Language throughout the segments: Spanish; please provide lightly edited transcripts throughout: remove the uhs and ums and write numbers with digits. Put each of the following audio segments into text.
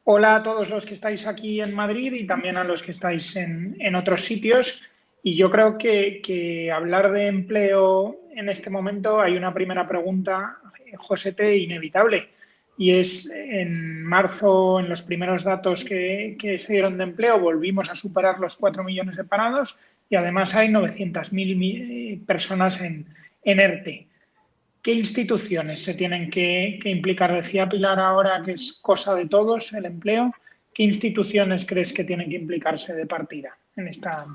Hola a todos los que estáis aquí en Madrid y también a los que estáis en otros sitios. Y yo creo que hablar de empleo en este momento hay una primera pregunta, Josete, inevitable. Y es, en marzo, en los primeros datos que se dieron de empleo, volvimos a superar los 4 millones de parados y además hay 900.000 personas en ERTE. ¿Qué instituciones se tienen que implicar? Decía Pilar ahora que es cosa de todos el empleo. ¿Qué instituciones crees que tienen que implicarse de partida en esta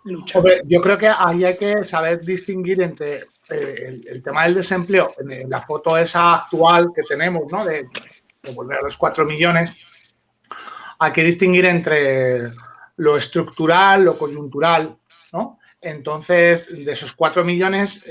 lucha? Hombre, yo creo que ahí hay que saber distinguir entre el tema del desempleo, en la foto esa actual que tenemos, ¿no? De volver a los 4 millones, hay que distinguir entre lo estructural, lo coyuntural, ¿no? Entonces, de esos 4 millones,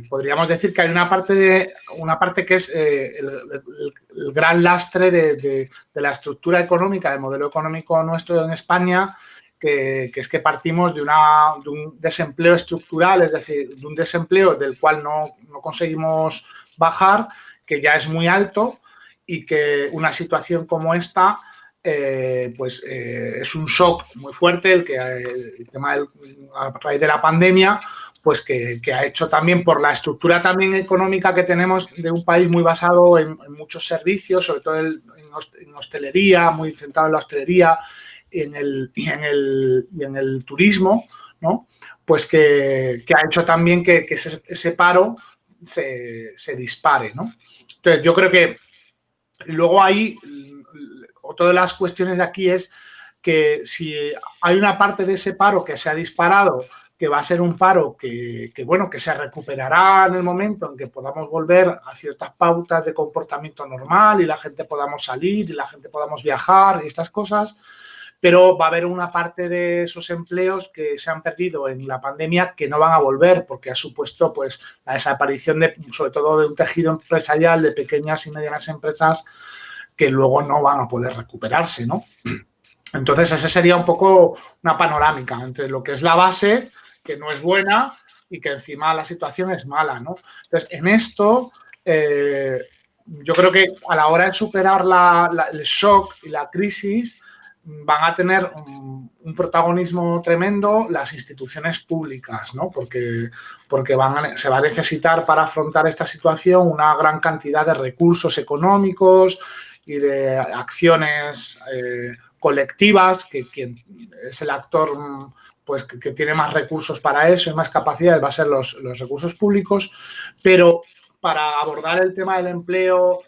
podríamos decir que hay una parte que es el gran lastre de la estructura económica, del modelo económico nuestro en España, que es que partimos de un desempleo estructural, es decir, de un desempleo del cual no conseguimos bajar, que ya es muy alto y que una situación como esta es un shock muy fuerte el tema a raíz de la pandemia, pues que ha hecho también por la estructura también económica que tenemos de un país muy basado en muchos servicios, sobre todo en hostelería, muy centrado en la hostelería y en el turismo, ¿no? Pues que ha hecho también que ese paro se dispare, ¿no? Entonces, yo creo que luego ahí, otra de las cuestiones de aquí es que si hay una parte de ese paro que se ha disparado, que va a ser un paro bueno, que se recuperará en el momento en que podamos volver a ciertas pautas de comportamiento normal y la gente podamos salir y la gente podamos viajar y estas cosas, pero va a haber una parte de esos empleos que se han perdido en la pandemia que no van a volver porque ha supuesto pues la desaparición sobre todo de un tejido empresarial de pequeñas y medianas empresas que luego no van a poder recuperarse, ¿no? Entonces, esa sería un poco una panorámica entre lo que es la base, que no es buena, y que encima la situación es mala, ¿no? Entonces, en esto, yo creo que a la hora de superar el shock y la crisis, van a tener un protagonismo tremendo las instituciones públicas, ¿no? Porque se va a necesitar para afrontar esta situación una gran cantidad de recursos económicos y de acciones colectivas, que quien es el actor pues que tiene más recursos para eso y más capacidades va a ser los recursos públicos, pero para abordar el tema del empleo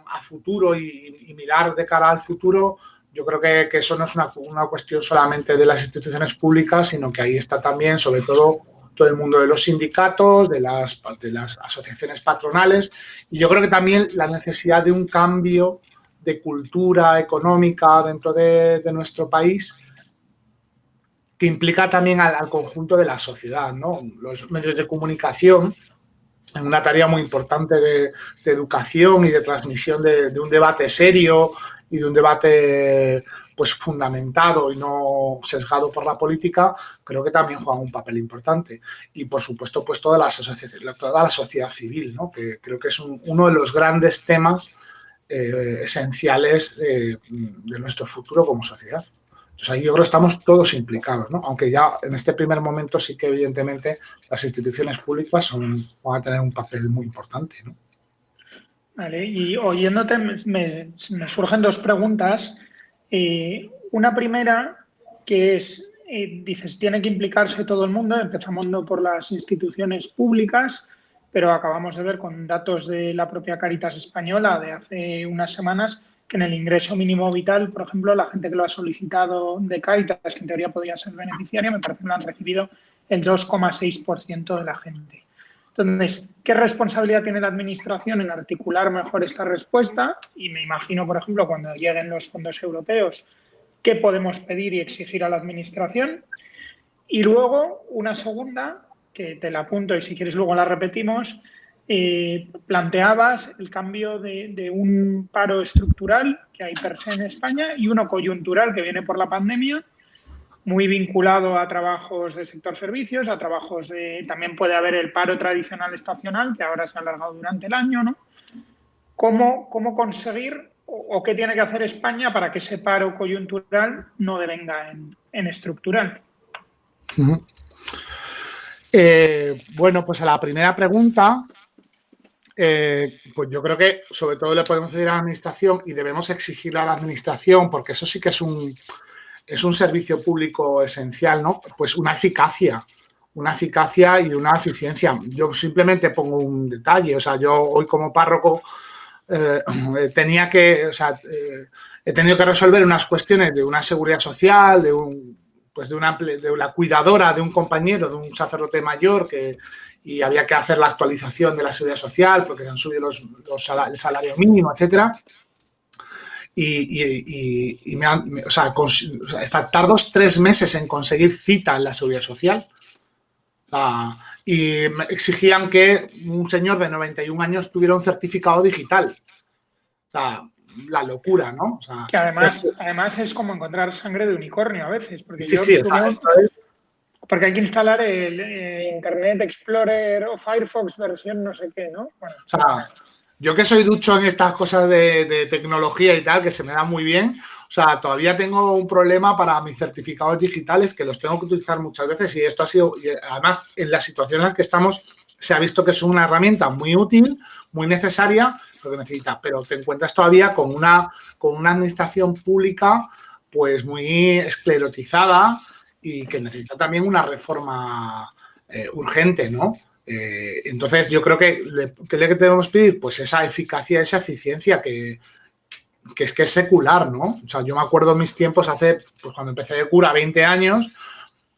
a futuro y mirar de cara al futuro, yo creo que eso no es una cuestión solamente de las instituciones públicas, sino que ahí está también, sobre todo el mundo de los sindicatos, de las asociaciones patronales, y yo creo que también la necesidad de un cambio de cultura económica dentro de nuestro país, que implica también al conjunto de la sociedad, ¿no? Los medios de comunicación, en una tarea muy importante de educación y de transmisión de un debate serio y de un debate pues fundamentado y no sesgado por la política, creo que también juegan un papel importante. Y por supuesto, pues toda la sociedad civil, ¿no? Que creo que es uno de los grandes temas esenciales de nuestro futuro como sociedad. Entonces, ahí yo creo que estamos todos implicados, ¿no? Aunque ya en este primer momento sí que evidentemente las instituciones públicas van a tener un papel muy importante, ¿no? Vale, y oyéndote me surgen dos preguntas. Una primera que es, dices, tiene que implicarse todo el mundo, empezamos por las instituciones públicas, pero acabamos de ver con datos de la propia Cáritas Española de hace unas semanas que en el ingreso mínimo vital, por ejemplo, la gente que lo ha solicitado de Cáritas, que en teoría podría ser beneficiaria, me parece que lo han recibido el 2,6% de la gente. Entonces, ¿qué responsabilidad tiene la Administración en articular mejor esta respuesta? Y me imagino, por ejemplo, cuando lleguen los fondos europeos, ¿qué podemos pedir y exigir a la Administración? Y luego, una segunda, que te la apunto y si quieres luego la repetimos, planteabas el cambio de un paro estructural que hay per se en España y uno coyuntural que viene por la pandemia, muy vinculado a trabajos de sector servicios, a trabajos de... También puede haber el paro tradicional estacional, que ahora se ha alargado durante el año, ¿no? ¿Cómo conseguir o qué tiene que hacer España para que ese paro coyuntural no devenga en estructural. Uh-huh. Bueno, pues a la primera pregunta, pues yo creo que sobre todo le podemos pedir a la administración y debemos exigirle a la administración, porque eso sí que es un servicio público esencial, ¿no? Pues una eficacia y una eficiencia. Yo simplemente pongo un detalle, o sea, yo hoy como párroco he tenido que resolver unas cuestiones de una seguridad social, de la cuidadora de un compañero, de un sacerdote mayor, y había que hacer la actualización de la seguridad social porque se han subido el salario mínimo, etcétera. Tardo 3 meses en conseguir cita en la seguridad social. Y me exigían que un señor de 91 años tuviera un certificado digital. La locura, ¿no? O sea, que además es como encontrar sangre de unicornio a veces, porque porque hay que instalar el Internet Explorer o Firefox versión no sé qué, ¿no? Bueno, o sea, yo que soy ducho en estas cosas de tecnología y tal, que se me da muy bien, o sea, todavía tengo un problema para mis certificados digitales, que los tengo que utilizar muchas veces, y esto ha sido, y además, en la situación en la que estamos, se ha visto que es una herramienta muy útil, muy necesaria, pero te encuentras todavía con una administración pública pues muy esclerotizada y que necesita también una reforma urgente, ¿no? Entonces, yo creo que le debemos pedir pues esa eficacia, esa eficiencia que es secular, ¿no? O sea, yo me acuerdo en mis tiempos pues cuando empecé de cura, 20 años,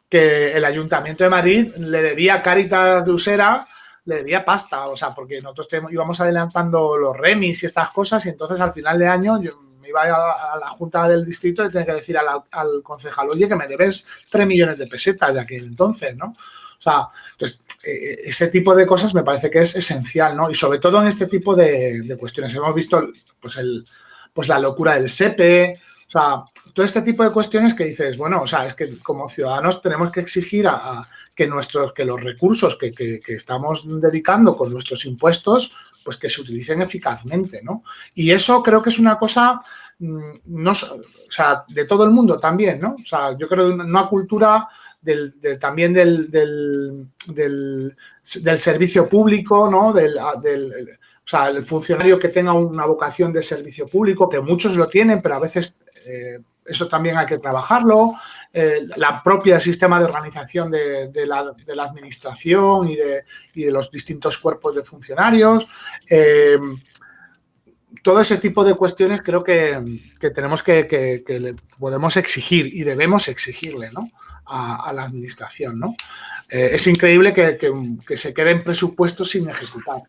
que el Ayuntamiento de Madrid le debía a Cáritas de Usera, le debía pasta, o sea, porque nosotros íbamos adelantando los remis y estas cosas, y entonces al final de año yo me iba a la Junta del Distrito y tenía que decir al concejal, oye, que me debes 3 millones de pesetas de aquel entonces, ¿no? O sea, entonces, ese tipo de cosas me parece que es esencial, ¿no? Y sobre todo en este tipo de cuestiones. Hemos visto pues la locura del SEPE, o sea, todo este tipo de cuestiones que dices, bueno, o sea, es que como ciudadanos tenemos que exigir que los recursos que estamos dedicando con nuestros impuestos, pues que se utilicen eficazmente, ¿no? Y eso creo que es una cosa, de todo el mundo también, ¿no? O sea, yo creo que una cultura también del servicio público, ¿no? O sea, el funcionario que tenga una vocación de servicio público, que muchos lo tienen, pero a veces eso también hay que trabajarlo. La propia sistema de organización de la administración y de los distintos cuerpos de funcionarios. Todo ese tipo de cuestiones creo que tenemos que le podemos exigir y debemos exigirle, ¿no? a la administración, ¿no? Es increíble que se queden presupuestos sin ejecutar,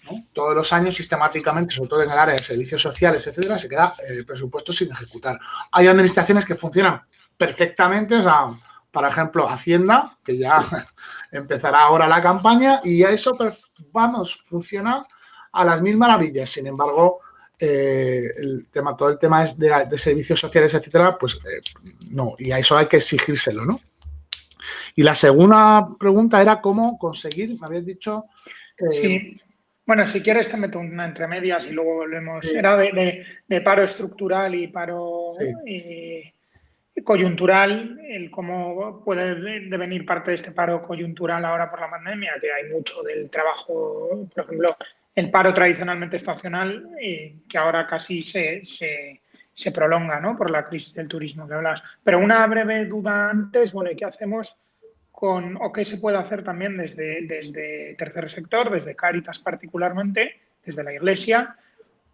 ¿no? Todos los años sistemáticamente, sobre todo en el área de servicios sociales, etcétera, se queda presupuesto sin ejecutar. Hay administraciones que funcionan perfectamente, o sea, por ejemplo, Hacienda, que ya empezará ahora la campaña, y eso, funciona a las mil maravillas. Sin embargo, todo el tema es de servicios sociales, etcétera, pues no, y a eso hay que exigírselo, ¿no? Y la segunda pregunta era cómo conseguir, me habías dicho... sí. Bueno, si quieres te meto una entre medias y luego volvemos. Sí. Era de paro estructural y paro coyuntural, el cómo puede devenir parte de este paro coyuntural ahora por la pandemia, que hay mucho del trabajo, por ejemplo, el paro tradicionalmente estacional, que ahora casi se prolonga, ¿no? Por la crisis del turismo que hablas. Pero una breve duda antes, bueno, ¿y qué hacemos o qué se puede hacer también desde tercer sector, desde Cáritas particularmente, desde la Iglesia,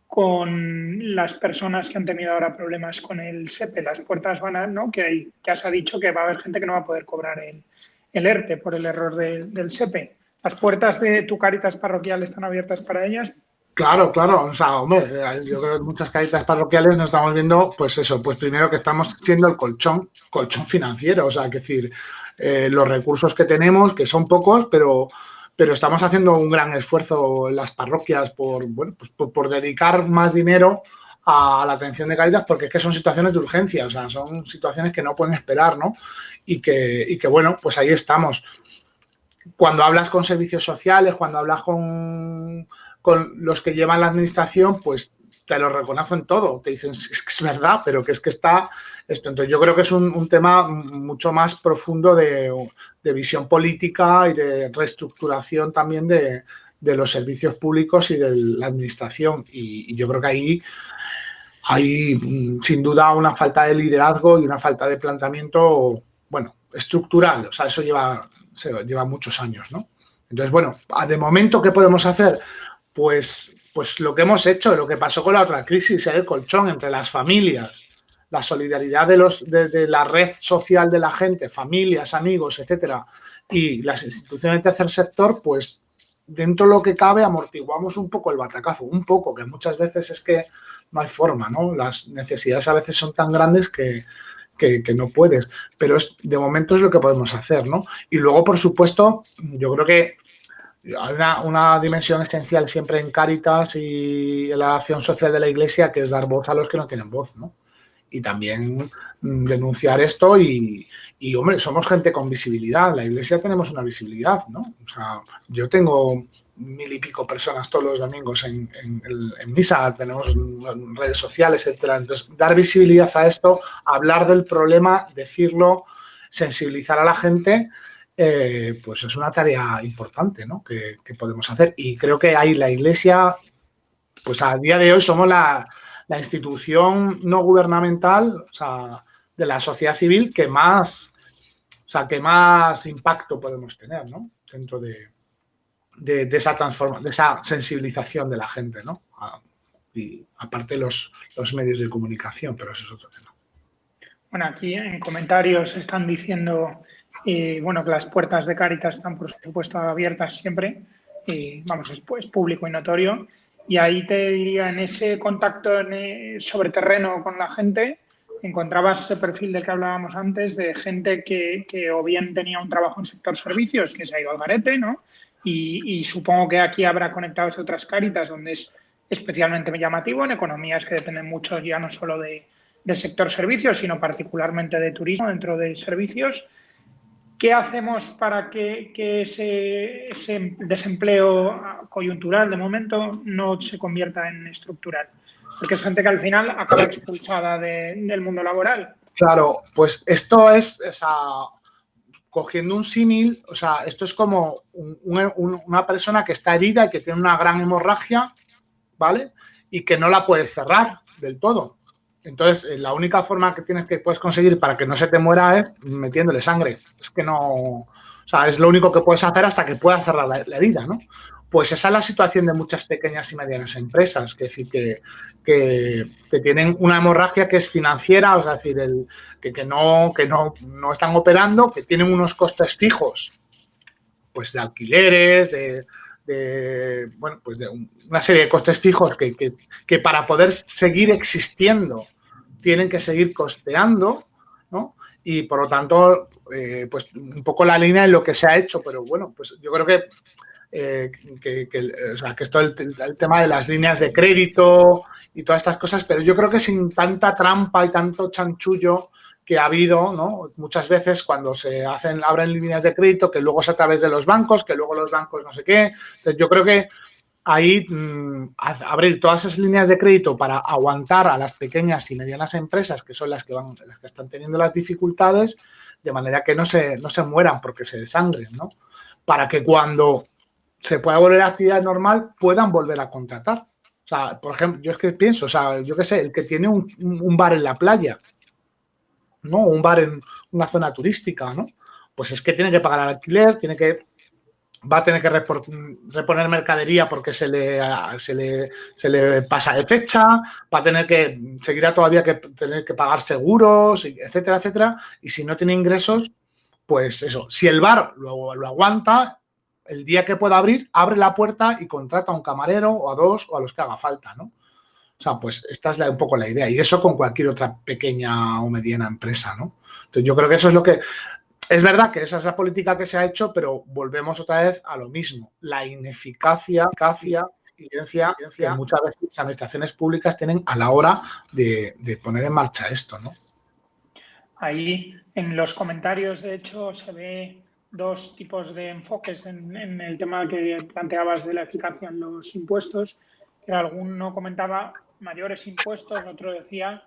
con las personas que han tenido ahora problemas con el SEPE? Las puertas van a, ¿no? Que ya se ha dicho que va a haber gente que no va a poder cobrar el ERTE por el error del SEPE. ¿Las puertas de tu Cáritas parroquial están abiertas para ellas? Claro, claro. O sea, hombre, yo creo que muchas Cáritas parroquiales nos estamos viendo, pues eso, pues primero que estamos siendo el colchón financiero, o sea, es decir, los recursos que tenemos, que son pocos, pero estamos haciendo un gran esfuerzo en las parroquias por dedicar más dinero a la atención de Cáritas, porque es que son situaciones de urgencia, o sea, son situaciones que no pueden esperar, ¿no? Y que bueno, pues ahí estamos. Cuando hablas con servicios sociales, cuando hablas con los que llevan la administración, pues te lo reconocen todo, te dicen es que es verdad, pero que es que está esto. Entonces yo creo que es un tema mucho más profundo de visión política y de reestructuración también de los servicios públicos y de la administración. Y yo creo que ahí hay sin duda una falta de liderazgo y una falta de planteamiento, bueno, estructural. O sea, eso lleva muchos años, ¿no? Entonces, bueno, de momento, ¿qué podemos hacer? Pues lo que hemos hecho, lo que pasó con la otra crisis, el colchón entre las familias, la solidaridad de la red social de la gente, familias, amigos, etcétera, y las instituciones del tercer sector, pues dentro de lo que cabe amortiguamos un poco el batacazo, un poco, que muchas veces es que no hay forma, ¿no? Las necesidades a veces son tan grandes que no puedes, pero de momento es lo que podemos hacer, ¿no? Y luego, por supuesto, yo creo que hay una dimensión esencial siempre en Cáritas y en la acción social de la Iglesia, que es dar voz a los que no tienen voz, ¿no? Y también denunciar esto y, hombre, somos gente con visibilidad. En la Iglesia tenemos una visibilidad, ¿no? O sea, yo tengo 1000 y pico personas todos los domingos en misa, tenemos redes sociales, etcétera. Entonces, dar visibilidad a esto, hablar del problema, decirlo, sensibilizar a la gente, pues es una tarea importante, ¿no? que podemos hacer. Y creo que ahí la Iglesia, pues a día de hoy somos la institución no gubernamental, o sea, de la sociedad civil que más impacto podemos tener, ¿no? Dentro de esa transformación, de esa sensibilización de la gente, ¿no? Y aparte los medios de comunicación, pero eso es otro tema. Bueno, aquí en comentarios están diciendo bueno, que las puertas de Cáritas están, por supuesto, abiertas siempre. Vamos, es público y notorio. Y ahí te diría, en ese contacto sobre terreno con la gente, encontrabas ese perfil del que hablábamos antes, de gente que o bien tenía un trabajo en sector servicios, que se ha ido al garete, ¿no? Y supongo que aquí habrá conectados otras Cáritas, donde es especialmente llamativo, en economías que dependen mucho ya no solo del sector servicios, sino particularmente de turismo dentro de servicios. ¿Qué hacemos para que ese desempleo coyuntural de momento no se convierta en estructural? Porque es gente que al final acaba expulsada del mundo laboral. Claro, pues esto es, o sea, cogiendo un símil, o sea, esto es como una persona que está herida y que tiene una gran hemorragia, ¿vale? Y que no la puedes cerrar del todo. Entonces, la única forma que puedes conseguir para que no se te muera es metiéndole sangre. Es que no, o sea, es lo único que puedes hacer hasta que puedas cerrar la herida, ¿no? Pues esa es la situación de muchas pequeñas y medianas empresas, que es decir, que tienen una hemorragia que es financiera, o sea, es decir, que no están operando, que tienen unos costes fijos, pues de alquileres, bueno, pues de una serie de costes fijos que para poder seguir existiendo tienen que seguir costeando, ¿no? Y por lo tanto, pues un poco la línea en lo que se ha hecho, pero bueno, pues yo creo que o sea, que esto el tema de las líneas de crédito y todas estas cosas, pero yo creo que sin tanta trampa y tanto chanchullo que ha habido, ¿no? Muchas veces cuando abren líneas de crédito, que luego es a través de los bancos, que luego los bancos no sé qué. Entonces yo creo que ahí abrir todas esas líneas de crédito para aguantar a las pequeñas y medianas empresas, que son las que están teniendo las dificultades, de manera que no se mueran porque se desangren, ¿no? Para que cuando se pueda volver a actividad normal puedan volver a contratar. O sea, por ejemplo, yo es que pienso, o sea, yo qué sé, el que tiene un bar en la playa, ¿no? Un bar en una zona turística, ¿no? Pues es que tiene que pagar el alquiler, va a tener que reponer mercadería porque se le pasa de fecha, va a tener que seguirá todavía que tener que pagar seguros, etcétera, etcétera. Y si no tiene ingresos, pues eso, si el bar lo aguanta, el día que pueda abrir, abre la puerta y contrata a un camarero o a dos o a los que haga falta, ¿no? O sea, pues esta es un poco la idea. Y eso con cualquier otra pequeña o mediana empresa, ¿no? Entonces yo creo que eso es lo que... Es verdad que esa es la política que se ha hecho, pero volvemos otra vez a lo mismo. La ineficacia que muchas veces las administraciones públicas tienen a la hora de poner en marcha esto, ¿no? Ahí en los comentarios, de hecho, se ve dos tipos de enfoques en el tema que planteabas de la eficacia en los impuestos. Que alguno comentaba, mayores impuestos, otro decía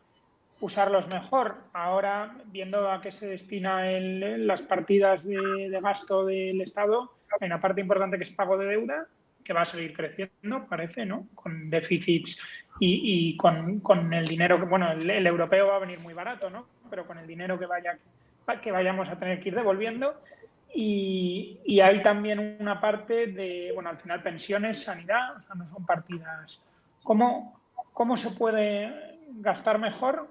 usarlos mejor. Ahora, viendo a qué se destina las partidas de gasto del Estado, hay una parte importante que es pago de deuda, que va a seguir creciendo, parece, ¿no? Con déficits y con el dinero que, bueno, el europeo va a venir muy barato, ¿no? Pero con el dinero que vayamos a tener que ir devolviendo. Y hay también una parte de, bueno, al final pensiones, sanidad, o sea, no son partidas. ¿Cómo se puede gastar mejor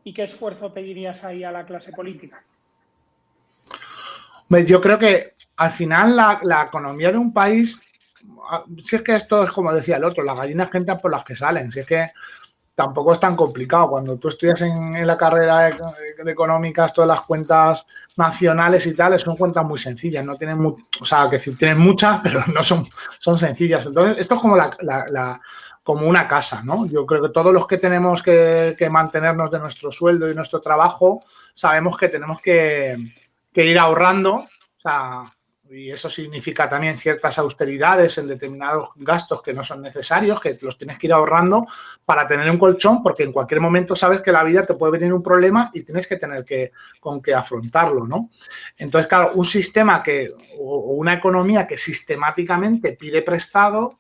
y qué esfuerzo pedirías ahí a la clase política? Yo creo que al final la economía de un país, si es que esto es como decía el otro, las gallinas que entran por las que salen, si es que tampoco es tan complicado. Cuando tú estudias en la carrera de económicas, todas las cuentas nacionales y tal, son cuentas muy sencillas, no tienen o sea, que sí, tienen muchas, pero no son sencillas. Entonces, esto es como como una casa, ¿no? Yo creo que todos los que tenemos que mantenernos de nuestro sueldo y nuestro trabajo, sabemos que tenemos que ir ahorrando, o sea, y eso significa también ciertas austeridades en determinados gastos que no son necesarios, que los tienes que ir ahorrando para tener un colchón, porque en cualquier momento sabes que la vida te puede venir un problema y tienes que tener con qué afrontarlo, ¿no? Entonces, claro, un sistema o una economía que sistemáticamente pide prestado,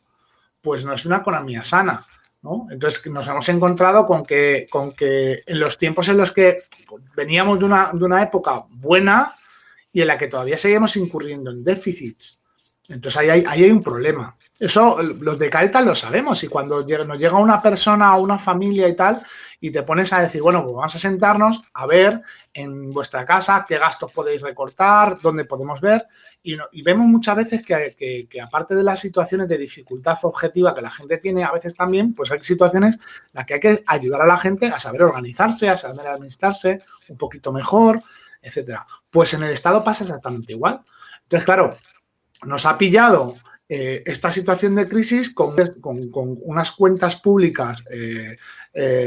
pues no es una economía sana, ¿no? Entonces nos hemos encontrado con que en los tiempos en los que veníamos de una época buena y en la que todavía seguimos incurriendo en déficits. Entonces ahí hay un problema. Eso los de Caritas lo sabemos, y cuando nos llega una persona o una familia y tal, y te pones a decir, bueno, pues vamos a sentarnos a ver en vuestra casa qué gastos podéis recortar, dónde podemos ver, y vemos muchas veces que aparte de las situaciones de dificultad objetiva que la gente tiene, a veces también pues hay situaciones en las que hay que ayudar a la gente a saber organizarse, a saber administrarse un poquito mejor, etcétera. Pues en el Estado pasa exactamente igual. Entonces, claro, nos ha pillado esta situación de crisis con unas cuentas públicas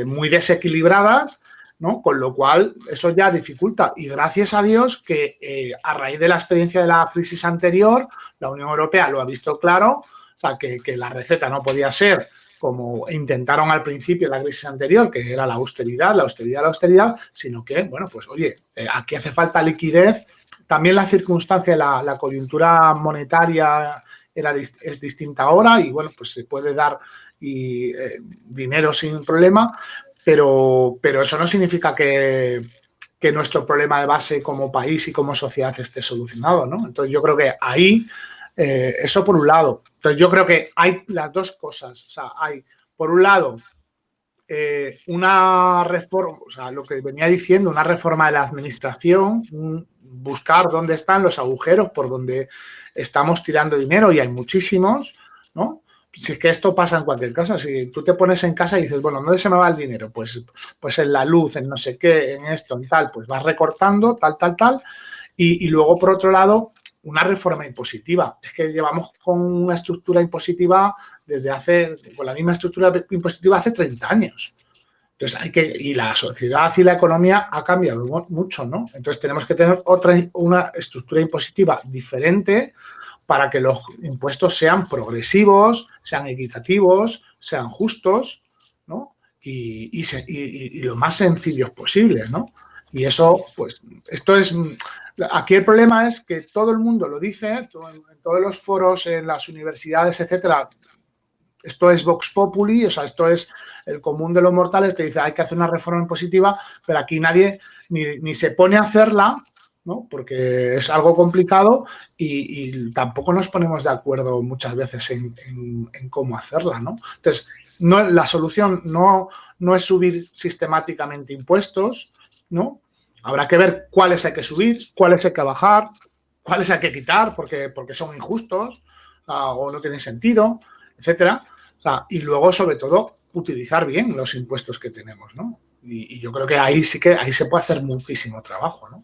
muy desequilibradas, ¿no? Con lo cual eso ya dificulta. Y gracias a Dios que a raíz de la experiencia de la crisis anterior, la Unión Europea lo ha visto claro, o sea, que la receta no podía ser como intentaron al principio de la crisis anterior, que era la austeridad, sino que, bueno, pues oye, aquí hace falta liquidez. También la circunstancia, la coyuntura monetaria es distinta ahora y, bueno, pues se puede dar dinero sin problema, pero eso no significa que nuestro problema de base como país y como sociedad esté solucionado, ¿no? Entonces yo creo que ahí, eso por un lado. Entonces yo creo que hay las dos cosas. O sea, hay, por un lado, una reforma, o sea, lo que venía diciendo, una reforma de la administración, buscar dónde están los agujeros por donde estamos tirando dinero, y hay muchísimos, ¿no? Si es que esto pasa en cualquier casa, si tú te pones en casa y dices, bueno, ¿dónde se me va el dinero? Pues en la luz, en no sé qué, en esto, en tal, pues vas recortando, tal, y luego, por otro lado, una reforma impositiva. Es que llevamos con una estructura impositiva con la misma estructura impositiva hace 30 años. Entonces y la sociedad y la economía ha cambiado mucho, ¿no? Entonces tenemos que tener una estructura impositiva diferente para que los impuestos sean progresivos, sean equitativos, sean justos, ¿no? Y lo más sencillos posibles, ¿no? Y eso, pues, aquí el problema es que todo el mundo lo dice, en todos los foros, en las universidades, etcétera. Esto es Vox Populi, o sea, esto es el común de los mortales, te dice hay que hacer una reforma impositiva, pero aquí nadie ni se pone a hacerla, ¿no? Porque es algo complicado y tampoco nos ponemos de acuerdo muchas veces en cómo hacerla, ¿no? Entonces, la solución no es subir sistemáticamente impuestos, ¿no? Habrá que ver cuáles hay que subir, cuáles hay que bajar, cuáles hay que quitar porque son injustos o no tienen sentido, etcétera. O sea, y luego, sobre todo, utilizar bien los impuestos que tenemos, ¿no? Y yo creo que ahí se puede hacer muchísimo trabajo, ¿no?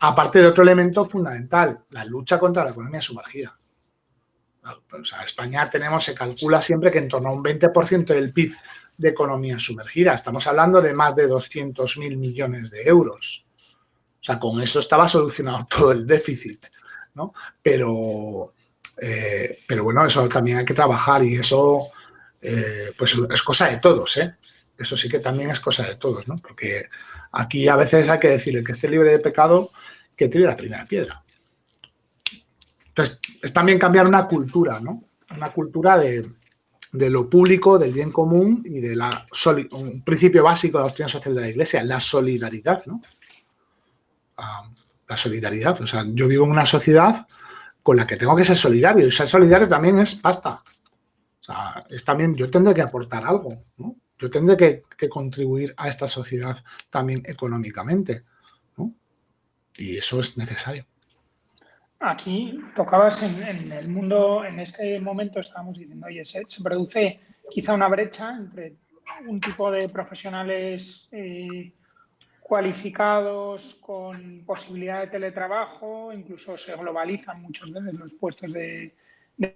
Aparte de otro elemento fundamental, la lucha contra la economía sumergida. O sea, España se calcula siempre que en torno a un 20% del PIB de economía sumergida. Estamos hablando de más de 200.000 millones de euros. O sea, con eso estaba solucionado todo el déficit, ¿no? Pero bueno, eso también hay que trabajar y eso pues es cosa de todos, ¿eh? Eso sí que también es cosa de todos, ¿no? Porque aquí a veces hay que decirle que esté libre de pecado, que tire la primera piedra. Entonces, es también cambiar una cultura, ¿no? Una cultura de lo público, del bien común y de un principio básico de la doctrina social de la Iglesia, la solidaridad, ¿no? La solidaridad. O sea, yo vivo en una sociedad con la que tengo que ser solidario. Y ser solidario también es pasta. O sea, es también, yo tendré que aportar algo, ¿no? Yo tendré que contribuir a esta sociedad también económicamente, ¿no? Y eso es necesario. Aquí tocabas en el mundo, en este momento estábamos diciendo, oye, se produce quizá una brecha entre un tipo de profesionales cualificados con posibilidad de teletrabajo, incluso se globalizan muchas veces los puestos de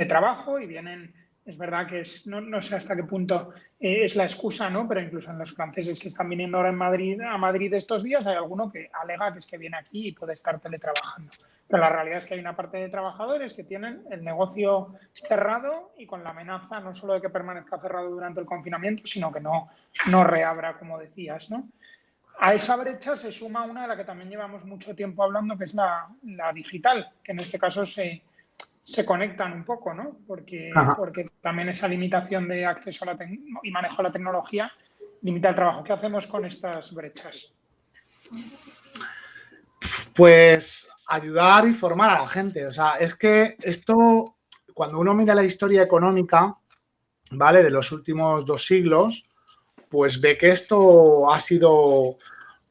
trabajo y vienen, es verdad que no sé hasta qué punto es la excusa, ¿no? Pero incluso en los franceses que están viniendo ahora a Madrid estos días, hay alguno que alega que es que viene aquí y puede estar teletrabajando. Pero la realidad es que hay una parte de trabajadores que tienen el negocio cerrado y con la amenaza no solo de que permanezca cerrado durante el confinamiento, sino que no reabra, como decías, ¿no? A esa brecha se suma una de la que también llevamos mucho tiempo hablando, que es la digital, que en este caso se conectan un poco, ¿no? Porque también esa limitación de acceso a y manejo de la tecnología limita el trabajo. ¿Qué hacemos con estas brechas? Pues ayudar y formar a la gente. O sea, es que esto, cuando uno mira la historia económica, ¿vale? De los últimos 2 siglos, pues ve que esto ha sido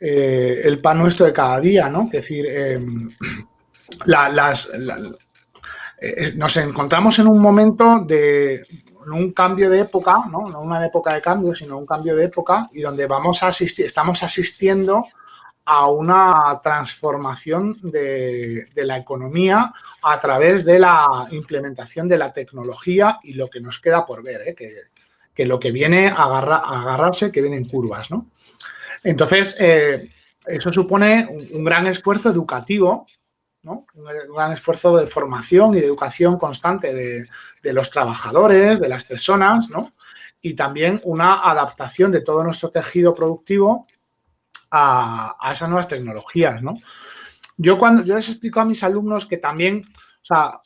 el pan nuestro de cada día, ¿no? Es decir, nos encontramos en un momento de un cambio de época, ¿no? No una época de cambio, sino un cambio de época y donde estamos asistiendo a una transformación de la economía a través de la implementación de la tecnología y lo que nos queda por ver, ¿eh? Que lo que viene a agarrarse, que viene en curvas, ¿no? Entonces, eso supone un gran esfuerzo educativo, ¿no? Un gran esfuerzo de formación y de educación constante de los trabajadores, de las personas, ¿no? Y también una adaptación de todo nuestro tejido productivo a esas nuevas tecnologías, ¿no? Yo les explico a mis alumnos que también, o sea,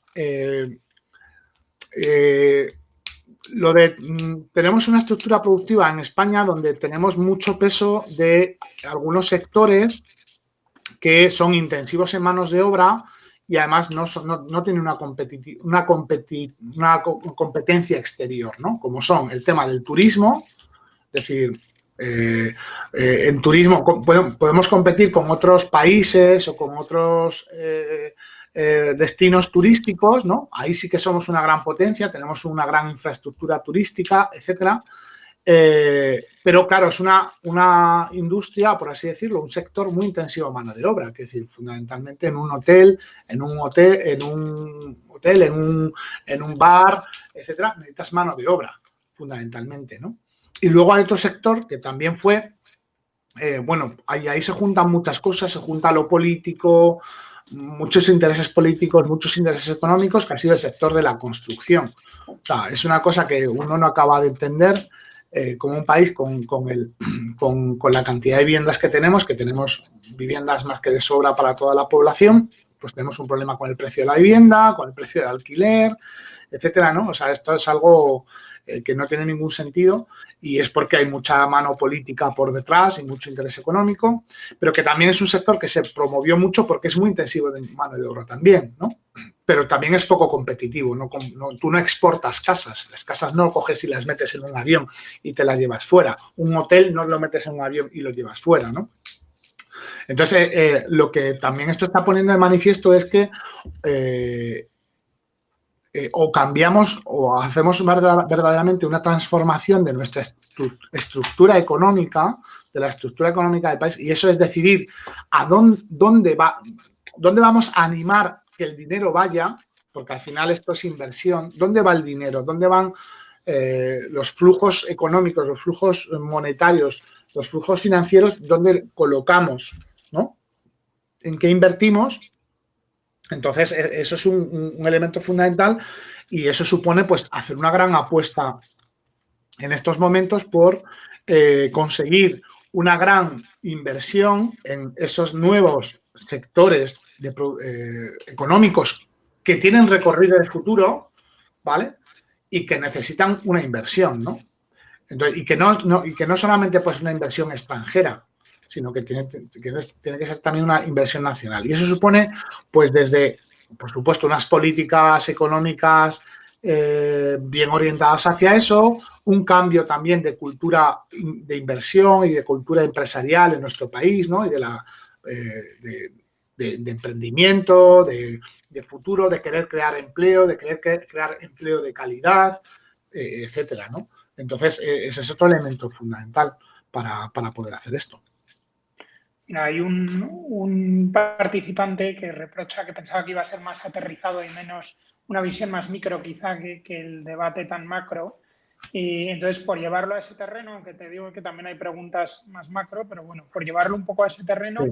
tenemos una estructura productiva en España donde tenemos mucho peso de algunos sectores que son intensivos en manos de obra y además no tienen una competencia exterior, ¿no? Como son el tema del turismo, es decir, en turismo podemos competir con otros países o con otros destinos turísticos, ¿no? Ahí sí que somos una gran potencia, tenemos una gran infraestructura turística, etcétera. Pero claro, es una industria, por así decirlo, un sector muy intensivo en mano de obra, es decir, fundamentalmente en un hotel, en un bar, etcétera, necesitas mano de obra, fundamentalmente, ¿no? Y luego hay otro sector que también fue, bueno, ahí se juntan muchas cosas, se junta lo político, muchos intereses políticos, muchos intereses económicos, que ha sido el sector de la construcción. O sea, es una cosa que uno no acaba de entender como un país con la cantidad de viviendas que tenemos viviendas más que de sobra para toda la población, pues tenemos un problema con el precio de la vivienda, con el precio del alquiler, etcétera, ¿no? O sea, esto es algo que no tiene ningún sentido y es porque hay mucha mano política por detrás y mucho interés económico, pero que también es un sector que se promovió mucho porque es muy intensivo de mano de obra también, ¿no? Pero también es poco competitivo, tú no exportas casas, las casas no coges y las metes en un avión y te las llevas fuera, un hotel no lo metes en un avión y lo llevas fuera, ¿no? Entonces, lo que también esto está poniendo de manifiesto es que o cambiamos o hacemos verdaderamente una transformación de nuestra estructura económica, de la estructura económica del país, y eso es decidir a dónde vamos a animar que el dinero vaya, porque al final esto es inversión. ¿Dónde va el dinero? ¿Dónde van los flujos económicos, los flujos monetarios, los flujos financieros? ¿Dónde colocamos, ¿no? ¿En qué invertimos? Entonces, eso es un elemento fundamental y eso supone, pues, hacer una gran apuesta en estos momentos por conseguir una gran inversión en esos nuevos sectores económicos que tienen recorrido de futuro, ¿vale? Y que necesitan una inversión, ¿no? Entonces, y que no solamente pues una inversión extranjera, sino que tiene que ser también una inversión nacional. Y eso supone, pues desde, por supuesto, unas políticas económicas bien orientadas hacia eso, un cambio también de cultura de inversión y de cultura empresarial en nuestro país, ¿no? Y de emprendimiento, de futuro, de querer crear empleo, de querer crear empleo de calidad, etcétera, ¿no? Entonces, ese es otro elemento fundamental para poder hacer esto. Hay un participante que reprocha que pensaba que iba a ser más aterrizado y menos una visión más micro quizá que el debate tan macro. Y entonces, por llevarlo a ese terreno, aunque te digo que también hay preguntas más macro, pero bueno, por llevarlo un poco a ese terreno,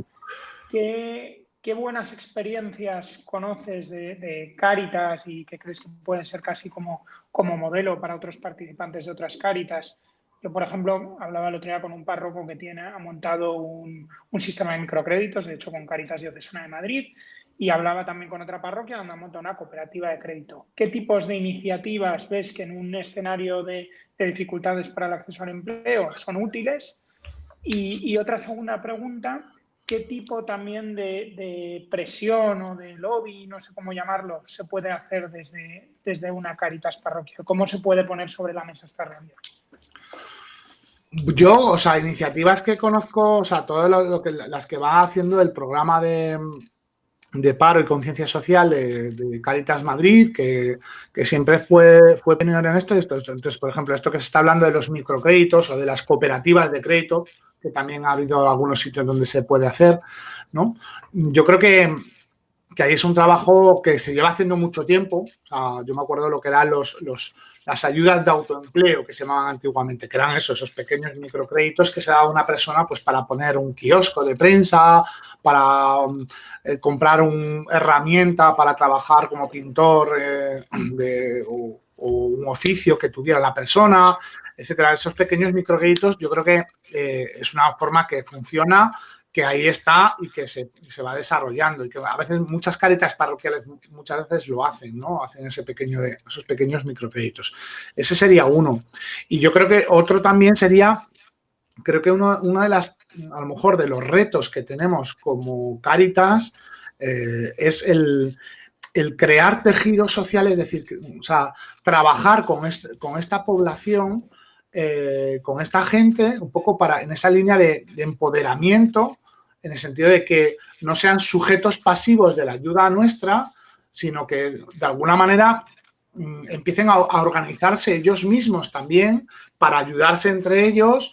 sí. ¿Qué buenas experiencias conoces de Cáritas y que crees que pueden ser casi como modelo para otros participantes de otras Cáritas? Yo, por ejemplo, hablaba el otro día con un párroco que ha montado un sistema de microcréditos, de hecho con Cáritas Diocesana de Madrid, y hablaba también con otra parroquia donde ha montado una cooperativa de crédito. ¿Qué tipos de iniciativas ves que en un escenario de dificultades para el acceso al empleo son útiles? Y otra segunda pregunta, ¿qué tipo también de presión o de lobby, no sé cómo llamarlo, se puede hacer desde una Cáritas parroquial? ¿Cómo se puede poner sobre la mesa esta realidad? Yo, o sea, iniciativas que conozco, o sea, todas las que va haciendo el programa de paro y conciencia social de Cáritas Madrid, que siempre fue pionero en esto. Entonces, por ejemplo, esto que se está hablando de los microcréditos o de las cooperativas de crédito, que también ha habido algunos sitios donde se puede hacer, ¿no? Yo creo que ahí es un trabajo que se lleva haciendo mucho tiempo. O sea, yo me acuerdo de lo que eran las ayudas de autoempleo que se llamaban antiguamente, que eran esos pequeños microcréditos que se daba a una persona pues para poner un kiosco de prensa, para comprar una herramienta para trabajar como pintor o un oficio que tuviera la persona, etcétera. Esos pequeños microcréditos yo creo que es una forma que funciona, que ahí está y que se va desarrollando y que a veces muchas Cáritas parroquiales muchas veces lo hacen, ¿no? Hacen esos pequeños microcréditos. Ese sería uno. Y yo creo que otro también sería, creo que uno de las, a lo mejor de los retos que tenemos como Cáritas es el crear tejidos sociales, es decir, o sea, trabajar con esta población, con esta gente, un poco en esa línea de empoderamiento, en el sentido de que no sean sujetos pasivos de la ayuda nuestra, sino que de alguna manera empiecen a organizarse ellos mismos también para ayudarse entre ellos,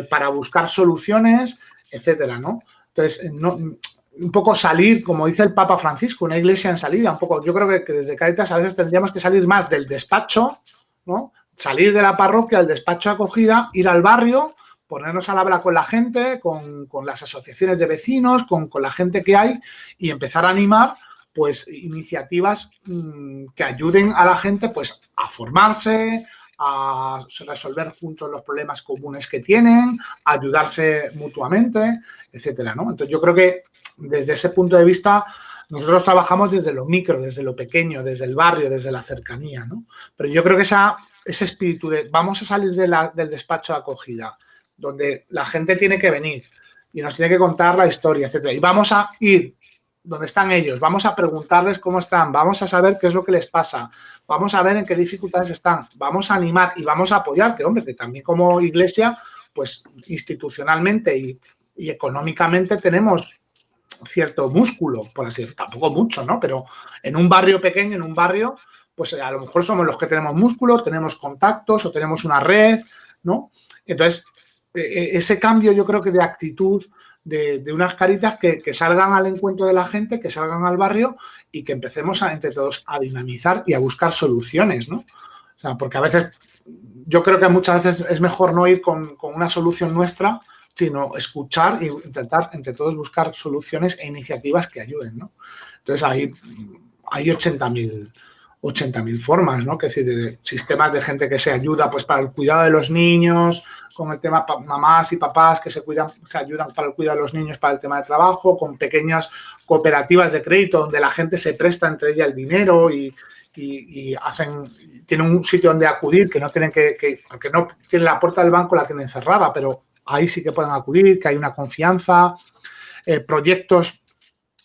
para buscar soluciones, etcétera, ¿no? Entonces, un poco salir, como dice el Papa Francisco, una iglesia en salida, un poco. Yo creo que desde Cáritas a veces tendríamos que salir más del despacho, ¿no? Salir de la parroquia, del despacho de acogida, ir al barrio, ponernos al habla con la gente, con las asociaciones de vecinos, con la gente que hay y empezar a animar pues iniciativas que ayuden a la gente pues a formarse, a resolver juntos los problemas comunes que tienen, a ayudarse mutuamente, etcétera, ¿no? Entonces yo creo que desde ese punto de vista nosotros trabajamos desde lo micro, desde lo pequeño, desde el barrio, desde la cercanía, ¿no? Pero yo creo que ese espíritu de vamos a salir del despacho de acogida, donde la gente tiene que venir y nos tiene que contar la historia, etcétera, y vamos a ir donde están ellos, vamos a preguntarles cómo están, vamos a saber qué es lo que les pasa, vamos a ver en qué dificultades están, vamos a animar y vamos a apoyar, que hombre, que también como iglesia, pues institucionalmente y económicamente tenemos cierto músculo, por así decirlo, tampoco mucho, ¿no? Pero en un barrio pequeño, en un barrio, pues a lo mejor somos los que tenemos músculo, tenemos contactos o tenemos una red, ¿no? Entonces, ese cambio yo creo que de actitud de unas Cáritas que salgan al encuentro de la gente, que salgan al barrio y que empecemos entre todos a dinamizar y a buscar soluciones, ¿no? O sea, porque a veces, yo creo que muchas veces es mejor no ir con una solución nuestra, sino escuchar e intentar entre todos buscar soluciones e iniciativas que ayuden, ¿no? Entonces hay 80.000 80.000 formas, ¿no? Que es decir, de sistemas de gente que se ayuda pues para el cuidado de los niños, con el tema mamás y papás que se ayudan para el cuidado de los niños, para el tema de trabajo, con pequeñas cooperativas de crédito donde la gente se presta entre ella el dinero y tienen un sitio donde acudir que no tienen porque no tienen la puerta del banco, la tienen cerrada, pero ahí sí que pueden acudir, que hay una confianza. Proyectos,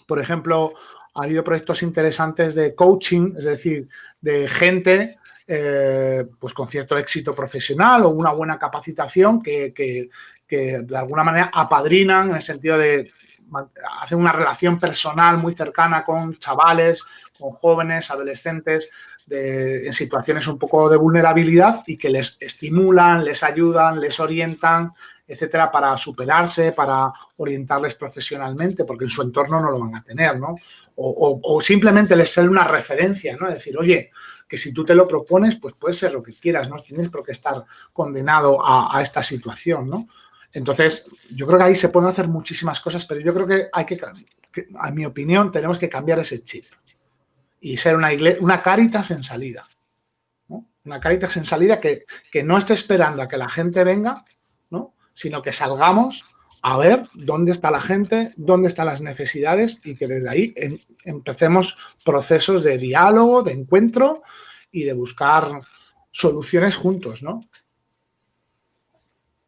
por ejemplo, ha habido proyectos interesantes de coaching, es decir, de gente pues con cierto éxito profesional o una buena capacitación que de alguna manera apadrinan en el sentido de hacer una relación personal muy cercana con chavales, con jóvenes, adolescentes, en situaciones un poco de vulnerabilidad y que les estimulan, les ayudan, les orientan, etcétera, para superarse, para orientarles profesionalmente, porque en su entorno no lo van a tener, ¿no? O simplemente les sale una referencia, ¿no? Es decir, oye, que si tú te lo propones, pues puede ser lo que quieras, no tienes por qué estar condenado a esta situación, ¿no? Entonces, yo creo que ahí se pueden hacer muchísimas cosas, pero yo creo que a mi opinión, tenemos que cambiar ese chip y ser una Cáritas en salida, ¿no? Una Cáritas en salida que no esté esperando a que la gente venga, ¿no? Sino que salgamos a ver dónde está la gente, dónde están las necesidades y que desde ahí empecemos procesos de diálogo, de encuentro y de buscar soluciones juntos, ¿no?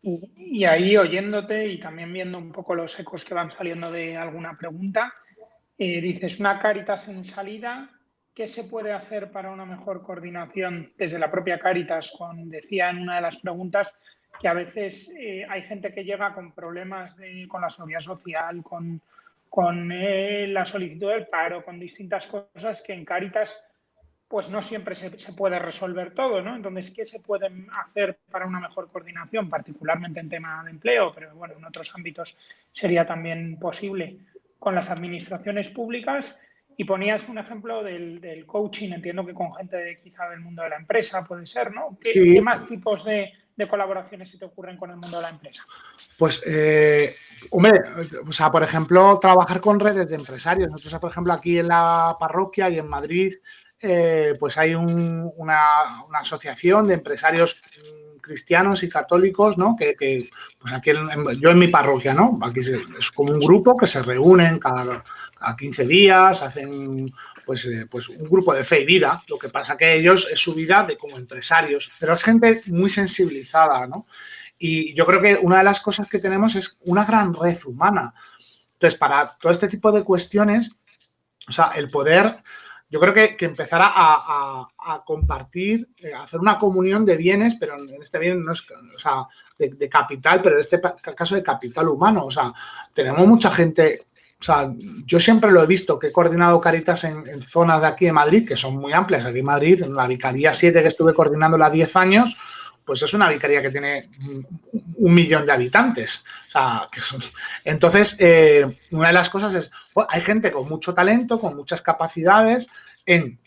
Y ahí, oyéndote y también viendo un poco los ecos que van saliendo de alguna pregunta, dices, una Cáritas en salida, ¿qué se puede hacer para una mejor coordinación desde la propia Cáritas? Decía en una de las preguntas que a veces hay gente que llega con problemas con la seguridad social, con la solicitud del paro, con distintas cosas que en Cáritas pues no siempre se puede resolver todo, ¿no? Entonces, ¿qué se puede hacer para una mejor coordinación, particularmente en tema de empleo, pero bueno, en otros ámbitos sería también posible con las administraciones públicas? Y ponías un ejemplo del coaching, entiendo que con gente quizá del mundo de la empresa puede ser, ¿no? ¿Qué más tipos de colaboraciones se te ocurren con el mundo de la empresa? Pues, hombre, o sea, por ejemplo, trabajar con redes de empresarios. Nosotros, por ejemplo, aquí en la parroquia y en Madrid, pues hay una asociación de empresarios cristianos y católicos, ¿no? Que pues aquí yo en mi parroquia, ¿no? Aquí es como un grupo que se reúnen cada 15 días, hacen pues un grupo de fe y vida. Lo que pasa que ellos es su vida de como empresarios, pero es gente muy sensibilizada, ¿no? Y yo creo que una de las cosas que tenemos es una gran red humana. Entonces, para todo este tipo de cuestiones, o sea, el poder, yo creo que empezar a compartir, a hacer una comunión de bienes, pero en este bien no es, o sea, de capital, pero en este caso de capital humano. O sea, tenemos mucha gente, o sea, yo siempre lo he visto, que he coordinado Cáritas en zonas de aquí de Madrid, que son muy amplias. Aquí en Madrid, en la Vicaría 7, que estuve coordinándola 10 años, pues es una vicaría que tiene 1 millón de habitantes. O sea, entonces, una de las cosas es, hay gente con mucho talento, con muchas capacidades en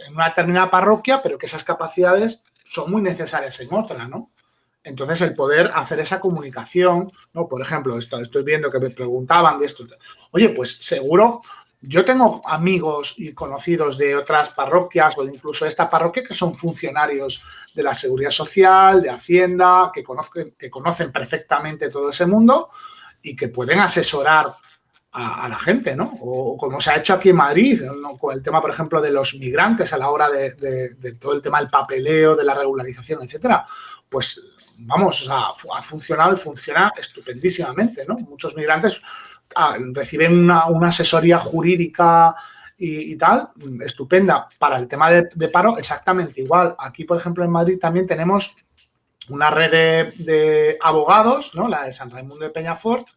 una determinada parroquia, pero que esas capacidades son muy necesarias en otra, ¿no? Entonces, el poder hacer esa comunicación, ¿no? Por ejemplo, estoy viendo que me preguntaban de esto. Oye, pues seguro... Yo tengo amigos y conocidos de otras parroquias o incluso de esta parroquia que son funcionarios de la Seguridad Social, de Hacienda, que conocen perfectamente todo ese mundo y que pueden asesorar a la gente, ¿no? O como se ha hecho aquí en Madrid, ¿no? Con el tema, por ejemplo, de los migrantes a la hora de todo el tema del papeleo, de la regularización, etcétera. Pues vamos, o sea, ha funcionado y funciona estupendísimamente, ¿no? Muchos migrantes reciben una asesoría jurídica y tal, estupenda. Para el tema de paro, exactamente igual. Aquí, por ejemplo, en Madrid también tenemos una red de abogados, ¿no? La de San Raimundo de Peñafort,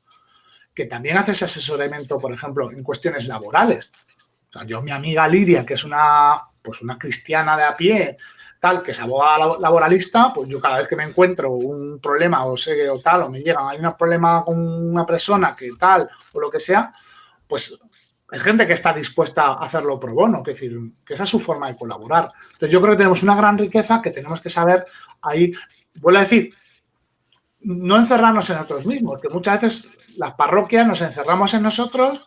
que también hace ese asesoramiento, por ejemplo, en cuestiones laborales. O sea, mi amiga Lidia, que es una cristiana de a pie, tal, que es abogada laboralista, pues yo cada vez que me encuentro un problema o me llegan, hay un problema con una persona que tal o lo que sea, pues hay gente que está dispuesta a hacerlo pro bono, que decir, que esa es su forma de colaborar. Entonces yo creo que tenemos una gran riqueza que tenemos que saber ahí, vuelvo a decir, no encerrarnos en nosotros mismos, que muchas veces las parroquias nos encerramos en nosotros,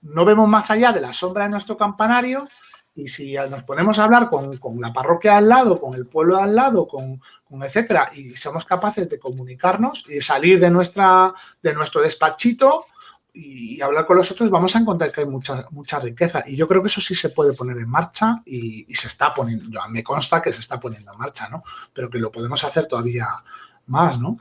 no vemos más allá de la sombra de nuestro campanario Y si nos ponemos a hablar con la parroquia al lado, con el pueblo al lado, con etcétera, y somos capaces de comunicarnos y de salir de nuestro despachito y hablar con los otros, vamos a encontrar que hay mucha riqueza. Y yo creo que eso sí se puede poner en marcha y se está poniendo, me consta que se está poniendo en marcha, ¿no? Pero que lo podemos hacer todavía más, ¿no?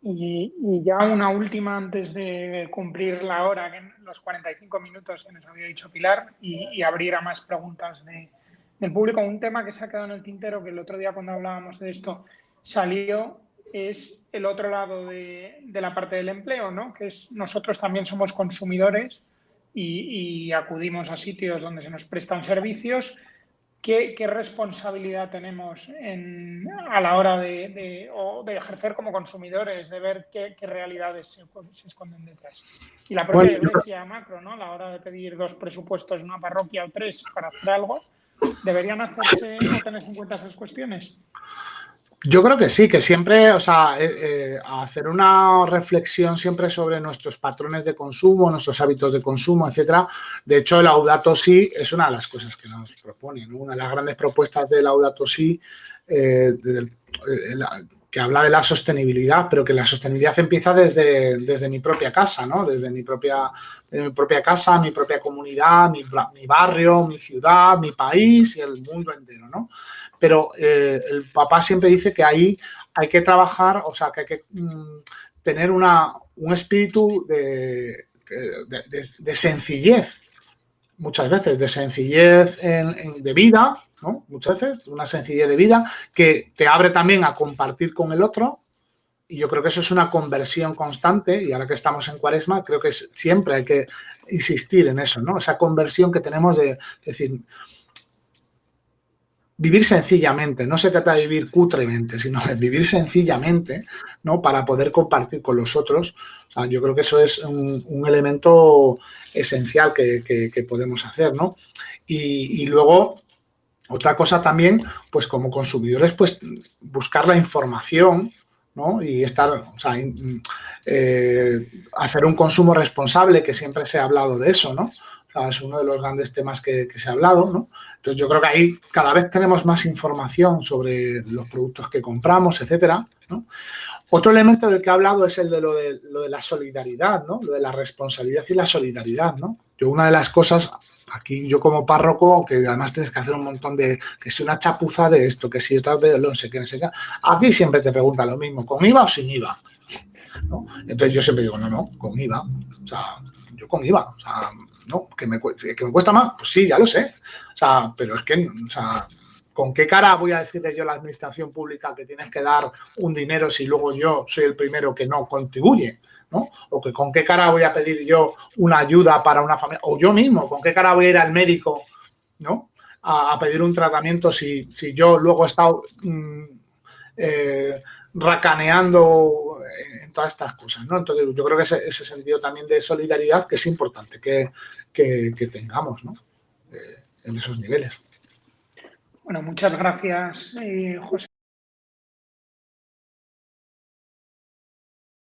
Y ya una última antes de cumplir la hora, que en los 45 minutos que nos había dicho Pilar, y abrir a más preguntas del público. Un tema que se ha quedado en el tintero, que el otro día cuando hablábamos de esto salió, es el otro lado de la parte del empleo, ¿no? Que es nosotros también somos consumidores y acudimos a sitios donde se nos prestan servicios. ¿Qué responsabilidad tenemos a la hora de ejercer como consumidores, de ver qué realidades se esconden detrás? Y la propia Iglesia macro, ¿no? A la hora de pedir 2 presupuestos en una parroquia o 3 para hacer algo, ¿deberían hacerse o tenerse en cuenta esas cuestiones? Yo creo que sí, que siempre, o sea, hacer una reflexión siempre sobre nuestros patrones de consumo, nuestros hábitos de consumo, etcétera. De hecho, el Laudato Si es una de las cosas que nos propone, ¿no? Una de las grandes propuestas de Laudato Si, que habla de la sostenibilidad, pero que la sostenibilidad empieza desde mi propia casa, ¿no? Desde mi propia casa, mi propia comunidad, mi barrio, mi ciudad, mi país y el mundo entero, ¿no? Pero el papá siempre dice que ahí hay que trabajar, o sea, que hay que tener un espíritu de sencillez, muchas veces, de sencillez de vida, ¿no? Muchas veces, una sencillez de vida que te abre también a compartir con el otro. Y yo creo que eso es una conversión constante, y ahora que estamos en Cuaresma, creo que siempre hay que insistir en eso, ¿no? Esa conversión que tenemos de decir, vivir sencillamente, no se trata de vivir cutremente, sino de vivir sencillamente, ¿no? Para poder compartir con los otros. O sea, yo creo que eso es un elemento esencial que podemos hacer, ¿no? Y luego, otra cosa también, pues como consumidores, pues buscar la información, ¿no? Y estar, o sea, hacer un consumo responsable, que siempre se ha hablado de eso, ¿no? O sea, es uno de los grandes temas que se ha hablado, ¿no? Entonces, yo creo que ahí cada vez tenemos más información sobre los productos que compramos, etcétera, ¿no? Otro elemento del que he hablado es el de lo de la solidaridad, ¿no? Lo de la responsabilidad y la solidaridad, ¿no? Yo, una de las cosas, aquí yo como párroco, que además tienes que hacer un montón de, que si una chapuza de esto, que si otra de no sé qué, no sé qué. Aquí siempre te preguntan lo mismo, ¿con IVA o sin IVA? ¿No? Entonces yo siempre digo, no, con IVA. O sea, yo con IVA. O sea, no, que me cuesta más, pues sí, ya lo sé. O sea, pero es que, o sea, ¿con qué cara voy a decirle yo a la administración pública que tienes que dar un dinero si luego yo soy el primero que no contribuye? ¿No? O que con qué cara voy a pedir yo una ayuda para una familia, o yo mismo, con qué cara voy a ir al médico, ¿no? A pedir un tratamiento si yo luego he estado racaneando en todas estas cosas, ¿no? Entonces, yo creo que ese sentido también de solidaridad que es importante que tengamos, ¿no? En esos niveles. Bueno, muchas gracias, José.